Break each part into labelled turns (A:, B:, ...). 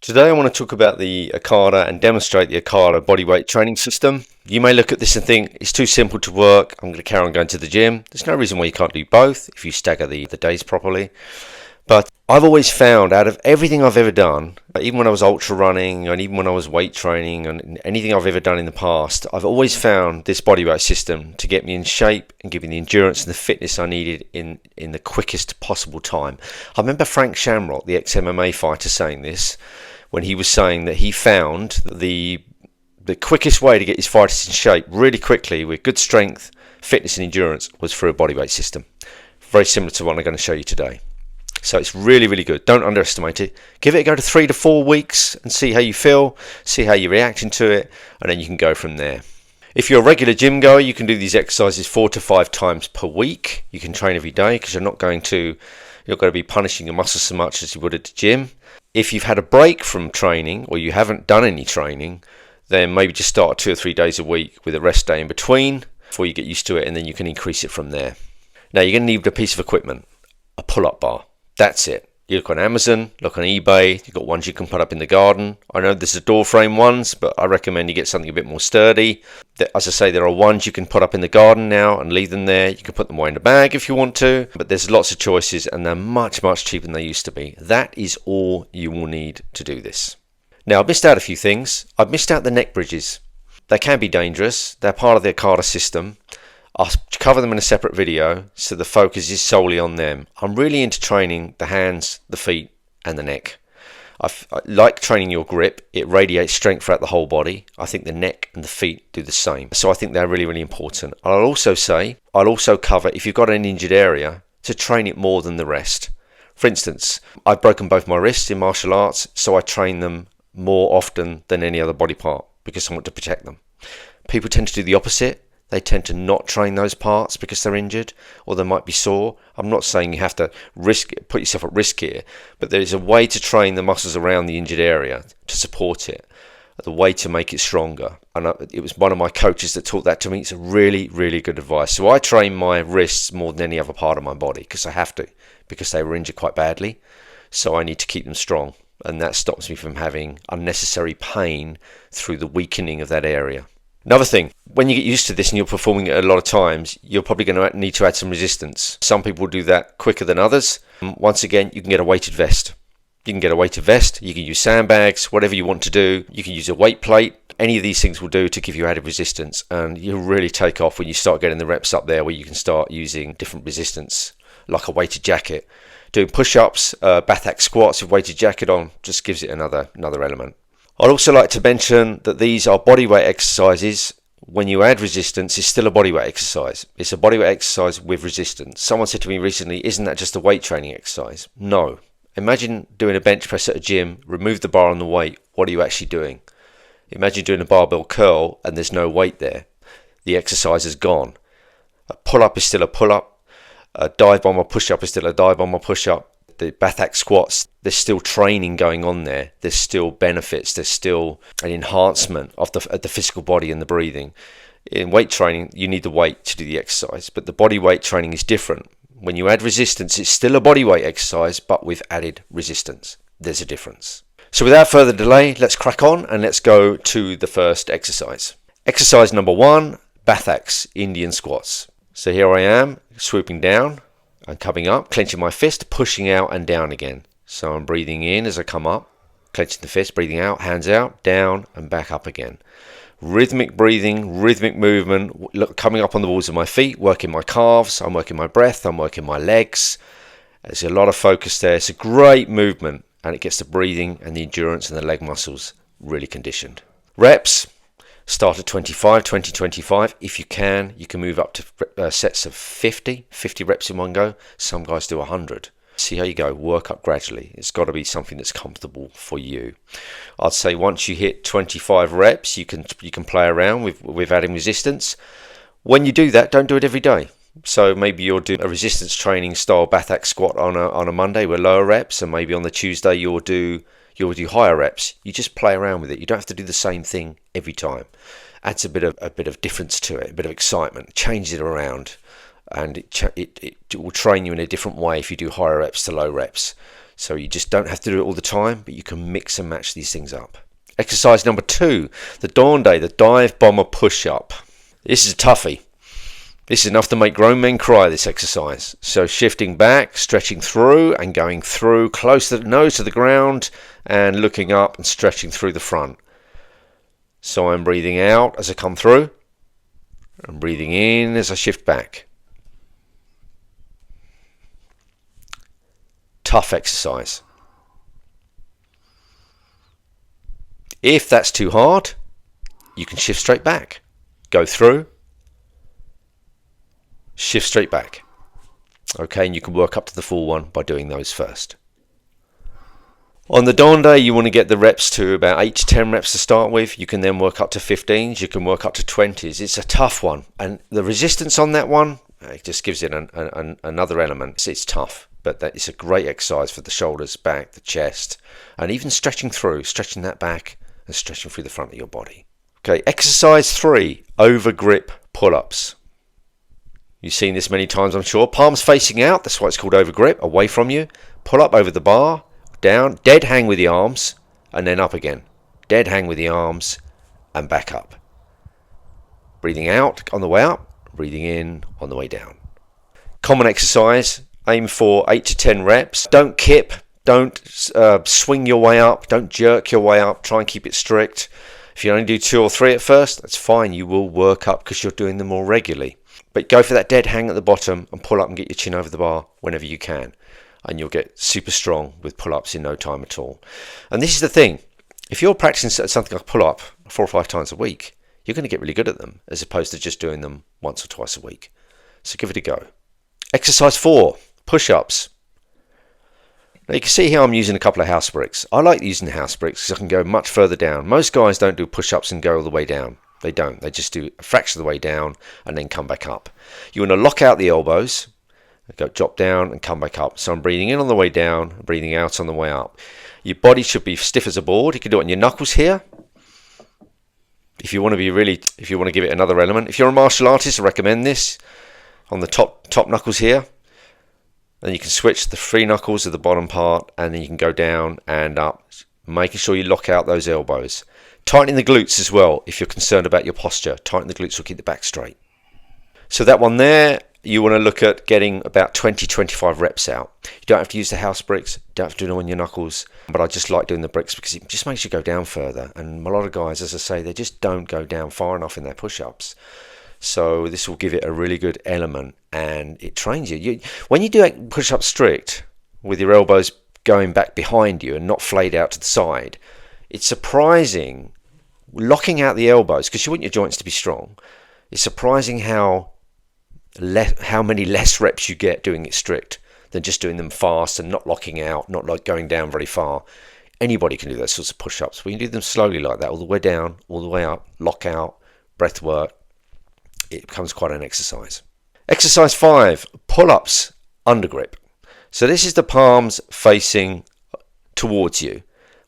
A: Today I want to talk about the Akhada and demonstrate the Akhada bodyweight training system. You may look at this and think it's too simple to work, I'm going to carry on going to the gym. There's no reason why you can't do both if you stagger the days properly. But I've always found out of everything I've ever done, even when I was ultra running and even when I was weight training and anything I've ever done in the past, I've always found this bodyweight system to get me in shape and give me the endurance and the fitness I needed in the quickest possible time. I remember Frank Shamrock, the ex-MMA fighter, saying this when he was saying that he found the quickest way to get his fighters in shape really quickly with good strength, fitness and endurance was through a bodyweight system. Very similar to what I'm going to show you today. So it's really, really good. Don't underestimate it. Give it a go to 3 to 4 weeks and see how you feel, see how you're reacting to it, and then you can go from there. If you're a regular gym goer, you can do these exercises 4 to 5 times per week. You can train every day because you're not going to be punishing your muscles so much as you would at the gym. If you've had a break from training or you haven't done any training, then maybe just start 2 or 3 days a week with a rest day in between before you get used to it, and then you can increase it from there. Now you're going to need a piece of equipment, a pull-up bar. That's it. You look on Amazon, look on eBay, you've got ones you can put up in the garden. I know there's the door frame ones, but I recommend you get something a bit more sturdy. As I say, there are ones you can put up in the garden now and leave them there. You can put them away in a bag if you want to, but there's lots of choices and they're much, much cheaper than they used to be. That is all you will need to do this. Now, I've missed out a few things. I've missed out the neck bridges. They can be dangerous. They're part of the Akhada system. I'll cover them in a separate video, so the focus is solely on them. I'm really into training the hands, the feet and the neck. I like training your grip. It radiates strength throughout the whole body. I think the neck and the feet do the same. So I think they're really, really important. I'll also cover, if you've got an injured area, to train it more than the rest. For instance, I've broken both my wrists in martial arts, so I train them more often than any other body part because I want to protect them. People tend to do the opposite. They tend to not train those parts because they're injured or they might be sore. I'm not saying you have to put yourself at risk here, but there is a way to train the muscles around the injured area to support it, the way to make it stronger. And it was one of my coaches that taught that to me. It's a really, really good advice. So I train my wrists more than any other part of my body because I have to, because they were injured quite badly. So I need to keep them strong, and that stops me from having unnecessary pain through the weakening of that area. Another thing, when you get used to this and you're performing it a lot of times, you're probably going to need to add some resistance. Some people do that quicker than others. Once again, you can get a weighted vest. You can get a weighted vest, you can use sandbags, whatever you want to do. You can use a weight plate. Any of these things will do to give you added resistance, and you'll really take off when you start getting the reps up there where you can start using different resistance, like a weighted jacket. Doing push-ups, back squats with weighted jacket on just gives it another element. I'd also like to mention that these are bodyweight exercises. When you add resistance, it's still a bodyweight exercise. It's a bodyweight exercise with resistance. Someone said to me recently, isn't that just a weight training exercise? No. Imagine doing a bench press at a gym, remove the bar on the weight. What are you actually doing? Imagine doing a barbell curl and there's no weight there. The exercise is gone. A pull-up is still a pull-up. A dive bomb or push-up is still a dive bomb or push-up. The back squats, there's still training going on there. There's still benefits. There's still an enhancement of the physical body and the breathing. In weight training, you need the weight to do the exercise, but the body weight training is different. When you add resistance, it's still a body weight exercise, but with added resistance. There's a difference. So without further delay, let's crack on and let's go to the first exercise. Exercise number 1, Bathaks, Indian squats. So here I am, swooping down and coming up, clenching my fist, pushing out and down again. So I'm breathing in as I come up, clenching the fist, breathing out, hands out, down and back up again. Rhythmic breathing, rhythmic movement, coming up on the balls of my feet, working my calves, I'm working my breath, I'm working my legs. There's a lot of focus there. It's a great movement and it gets the breathing and the endurance and the leg muscles really conditioned. Reps. Start at 25. If you can move up to sets of 50 reps in one go. Some guys do 100. See how you go, work up gradually. It's got to be something that's comfortable for you. I'd say once you hit 25 reps, you can play around with adding resistance. When you do that, don't do it every day. So maybe you'll do a resistance training style Bathak squat on a Monday with lower reps, and maybe on the Tuesday you'll do higher reps. You just play around with it. You don't have to do the same thing every time. Adds a bit of difference to it, a bit of excitement. Change it around, and it will train you in a different way if you do higher reps to low reps. So you just don't have to do it all the time, but you can mix and match these things up. Exercise number 2, the Dawn Day, the dive bomber push-up. This is a toughie. This is enough to make grown men cry, this exercise. So shifting back, stretching through and going through, close to the nose to the ground and looking up and stretching through the front. So I'm breathing out as I come through and breathing in as I shift back. Tough exercise. If that's too hard, you can shift straight back. Go through, shift straight back. Okay, and you can work up to the full one by doing those first. On the Dawn Day, you want to get the reps to about 8 to 10 reps to start with. You can then work up to 15s, you can work up to 20s. It's a tough one, and the resistance on that one, it just gives it another element. It's tough, but it's a great exercise for the shoulders, back, the chest, and even stretching through, stretching that back and stretching through the front of your body. Okay, exercise 3, over grip pull-ups. You've seen this many times, I'm sure. Palms facing out, that's why it's called over grip, away from you. Pull up over the bar, down, dead hang with the arms, and then up again. Dead hang with the arms, and back up. Breathing out on the way up, breathing in on the way down. Common exercise, aim for 8 to 10 reps. Don't kip, don't swing your way up, don't jerk your way up, try and keep it strict. If you only do 2 or 3 at first, that's fine, you will work up because you're doing them more regularly. But go for that dead hang at the bottom and pull up and get your chin over the bar whenever you can. And you'll get super strong with pull-ups in no time at all. And this is the thing, if you're practicing something like pull-up 4 or 5 times a week, you're going to get really good at them as opposed to just doing them once or twice a week. So give it a go. Exercise 4, push-ups. Now you can see here I'm using a couple of house bricks. I like using the house bricks because I can go much further down. Most guys don't do push-ups and go all the way down. They don't. They just do a fraction of the way down and then come back up. You want to lock out the elbows, go drop down and come back up. So I'm breathing in on the way down, breathing out on the way up. Your body should be stiff as a board. You can do it on your knuckles here. If you want to give it another element. If you're a martial artist, I recommend this on the top knuckles here. Then you can switch the 3 knuckles of the bottom part and then you can go down and up, making sure you lock out those elbows. Tightening the glutes as well if you're concerned about your posture. Tighten the glutes will keep the back straight. So that one there, you want to look at getting about 20-25 reps out. You don't have to use the house bricks, don't have to do it on your knuckles, but I just like doing the bricks because it just makes you go down further. And a lot of guys, as I say, they just don't go down far enough in their push-ups. So this will give it a really good element and it trains you. When you do push-up strict with your elbows going back behind you and not flayed out to the side, it's surprising, locking out the elbows, because you want your joints to be strong, it's surprising how many less reps you get doing it strict than just doing them fast and not locking out, not like going down very far. Anybody can do those sorts of push-ups. When you do them slowly like that, all the way down, all the way up, lock out, breath work, it becomes quite an exercise. Exercise 5, pull-ups under grip. So this is the palms facing towards you.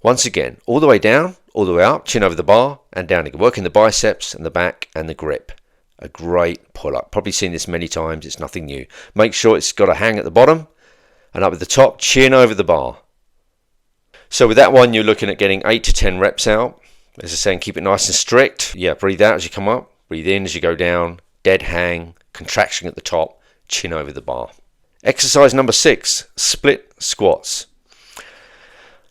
A: Once again, all the way down, all the way up, chin over the bar and down again. Working the biceps and the back and the grip. A great pull-up. Probably seen this many times, it's nothing new. Make sure it's got a hang at the bottom and up at the top, chin over the bar. So with that one, you're looking at getting 8 to 10 reps out. As I say, keep it nice and strict. Yeah, breathe out as you come up. Breathe in as you go down, dead hang, contraction at the top, chin over the bar. Exercise number 6, split squats.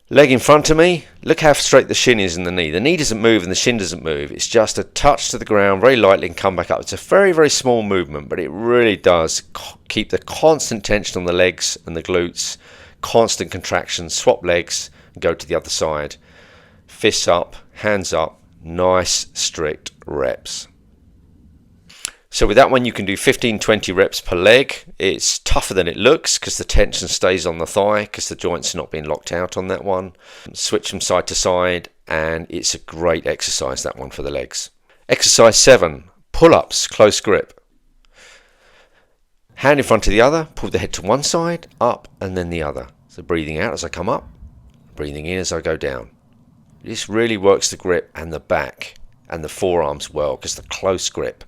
A: Leg in front of me, look how straight the shin is and the knee. The knee doesn't move and the shin doesn't move. It's just a touch to the ground very lightly and come back up. It's a very, very small movement, but it really does keep the constant tension on the legs and the glutes, constant contraction. Swap legs and go to the other side. Fists up, hands up, nice strict reps. So with that one, you can do 15-20 reps per leg. It's tougher than it looks because the tension stays on the thigh because the joints are not being locked out on that one. Switch from side to side and it's a great exercise, that one, for the legs. Exercise 7, pull-ups, close grip. Hand in front of the other, pull the head to one side, up and then the other. So breathing out as I come up, breathing in as I go down. This really works the grip and the back and the forearms well because the close grip.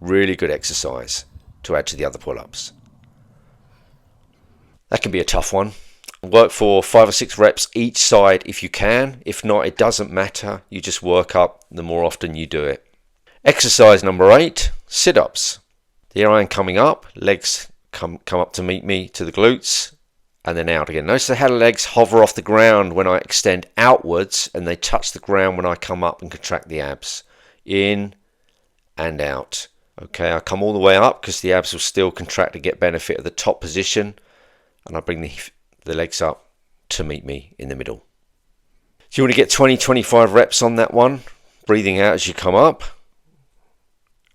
A: Really good exercise to add to the other pull-ups. That can be a tough one. Work for 5 or 6 reps each side if you can. If not, it doesn't matter. You just work up the more often you do it. Exercise number 8, sit-ups. Here I am coming up, legs come up to meet me to the glutes, and then out again. Notice how the legs hover off the ground when I extend outwards, and they touch the ground when I come up and contract the abs. In and out. Okay, I come all the way up because the abs will still contract to get benefit of the top position, and I bring the legs up to meet me in the middle. So you want to get 20-25 reps on that one, breathing out as you come up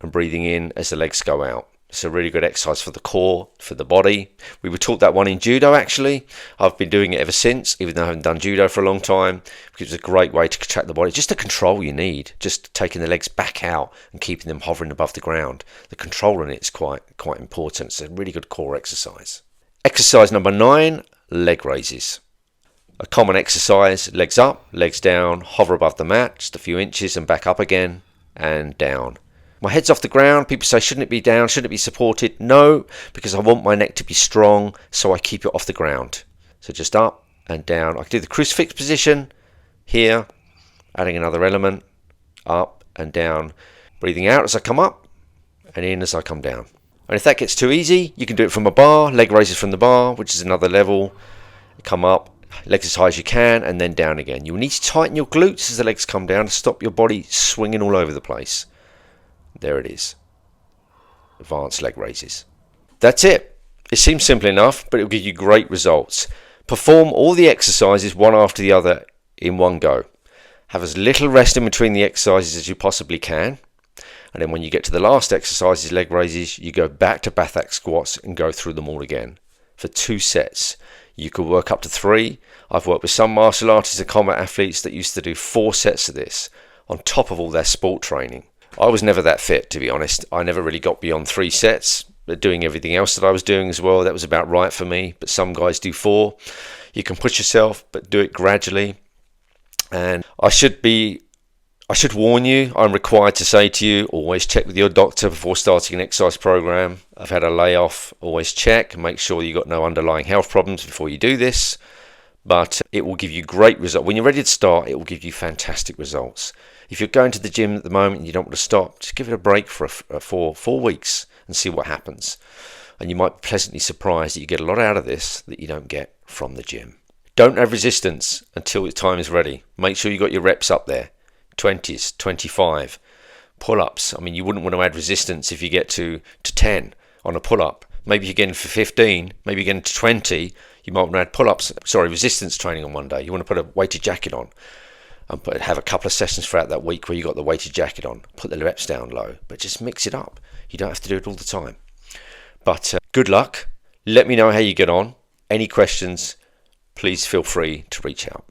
A: and breathing in as the legs go out. It's a really good exercise for the core, for the body. We were taught that one in judo actually. I've been doing it ever since, even though I haven't done judo for a long time, because it's a great way to contract the body. Just the control you need, just taking the legs back out and keeping them hovering above the ground. The control in it is quite important. It's a really good core exercise. Exercise number 9, leg raises. A common exercise, legs up, legs down, hover above the mat, just a few inches and back up again and down. My head's off the ground. People say, shouldn't it be down? Shouldn't it be supported? No, because I want my neck to be strong, so I keep it off the ground. So just up and down. I can do the crucifix position here, adding another element, up and down. Breathing out as I come up and in as I come down. And if that gets too easy, you can do it from a bar, leg raises from the bar, which is another level. Come up, legs as high as you can, and then down again. You need to tighten your glutes as the legs come down to stop your body swinging all over the place. There it is. Advanced leg raises. That's it. It seems simple enough, but it will give you great results. Perform all the exercises one after the other in one go. Have as little rest in between the exercises as you possibly can. And then when you get to the last exercises, leg raises, you go back to back squats and go through them all again for 2 sets. You could work up to 3. I've worked with some martial artists and combat athletes that used to do 4 sets of this on top of all their sport training. I was never that fit, to be honest. I never really got beyond 3 sets, but doing everything else that I was doing as well, that was about right for me. But some guys do 4. You can push yourself, but do it gradually. And I should warn you, I'm required to say to you, always check with your doctor before starting an exercise program. I've had a layoff, always check, make sure you've got no underlying health problems before you do this. But it will give you great results. When you're ready to start, it will give you fantastic results. If you're going to the gym at the moment and you don't want to stop, just give it a break for 4 weeks and see what happens. And you might be pleasantly surprised that you get a lot out of this that you don't get from the gym. Don't have resistance until the time is ready. Make sure you got your reps up there. 20s, 25. Pull-ups. I mean, you wouldn't want to add resistance if you get to 10 on a pull-up. Maybe you're getting for 15, maybe you're getting to 20. You might want to add resistance training on one day. You want to put a weighted jacket on and have a couple of sessions throughout that week where you got the weighted jacket on. Put the reps down low, but just mix it up. You don't have to do it all the time. But good luck. Let me know how you get on. Any questions, please feel free to reach out.